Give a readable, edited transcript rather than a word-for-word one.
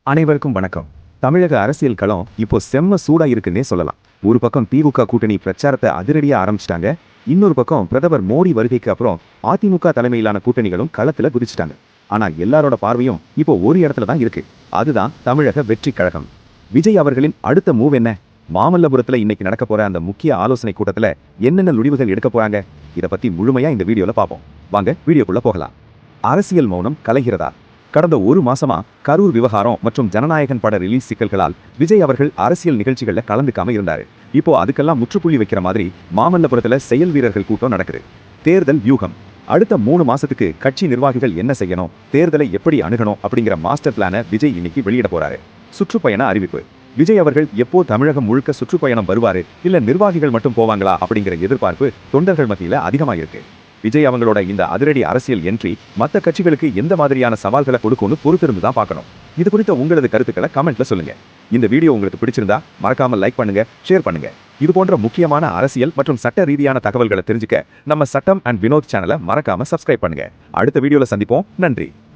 அனைவருக்கும் வணக்கம். தமிழக அரசியல் களம் இப்போ செம்ம சூடா இருக்குன்னே சொல்லலாம். ஒரு பக்கம் திமுக கூட்டணி பிரச்சாரத்தை அதிரடியா ஆரம்பிச்சிட்டாங்க. இன்னொரு பக்கம் பிரதமர் மோடி வருகைக்கு அப்புறம் அதிமுக தலைமையிலான கூட்டணிகளும் களத்துல குதிச்சிட்டாங்க. ஆனா எல்லாரோட பார்வையும் இப்போ ஒரு இடத்துல தான் இருக்கு. அதுதான் தமிழக வெற்றி கழகம். விஜய் அவர்களின் அடுத்த மூவ் என்ன? மாமல்லபுரத்துல இன்னைக்கு நடக்க போற அந்த முக்கிய ஆலோசனை கூட்டத்துல என்னென்ன முடிவுகள் எடுக்க போறாங்க? இத பத்தி முழுமையா இந்த வீடியோல பார்ப்போம். வாங்க வீடியோக்குள்ள போகலாம். அரசியல் மௌனம் கலைகிறதா? கடந்த ஒரு மாசமா கரூர் விவகாரம் மற்றும் ஜனநாயகன் பட ரிலீஸ் சிக்கல்களால் விஜய் அவர்கள் அரசியல் நிகழ்ச்சிகள்ல கலந்துக்காம இருந்தாரு. இப்போ அதுக்கெல்லாம் முற்றுப்புள்ளி வைக்கிற மாதிரி மாமல்லபுரத்துல செயல் வீரர்கள் கூட்டம் நடக்குது. தேர்தல் வியூகம். அடுத்த 3 மாசத்துக்கு கட்சி நிர்வாகிகள் என்ன செய்யணும், தேர்தலை எப்படி அணுகணும் அப்படிங்கிற மாஸ்டர் பிளானை விஜய் இன்னைக்கு வெளியிட போறாரு. சுற்றுப்பயண அறிவிப்பு. விஜய் அவர்கள் எப்போ தமிழகம் முழுக்க சுற்றுப்பயணம் வருவாரு, இல்ல நிர்வாகிகள் மட்டும் போவாங்களா அப்படிங்கிற எதிர்பார்ப்பு தொண்டர்கள் மத்தியில அதிகமா இருக்கு. விஜய் அவங்களோட இந்த அதிரடி அரசியல் என்ட்ரி மற்ற கட்சிகளுக்கு எந்த மாதிரியான சவால்களை கொடுக்கும்னு பொறுத்திருந்து தான் பார்க்கணும். இது குறித்த உங்களது கருத்துக்களை கமெண்ட்ல சொல்லுங்க. இந்த வீடியோ உங்களுக்கு பிடிச்சிருந்தா மறக்காம லைக் பண்ணுங்க, ஷேர் பண்ணுங்க. இது போன்ற முக்கியமான அரசியல் மற்றும் சட்ட ரீதியான தகவல்களை தெரிஞ்சுக்க நம்ம சட்டம் அண்ட் வினோத் சேனலை மறக்காம சப்ஸ்கிரைப் பண்ணுங்க. அடுத்த வீடியோல சந்திப்போம். நன்றி.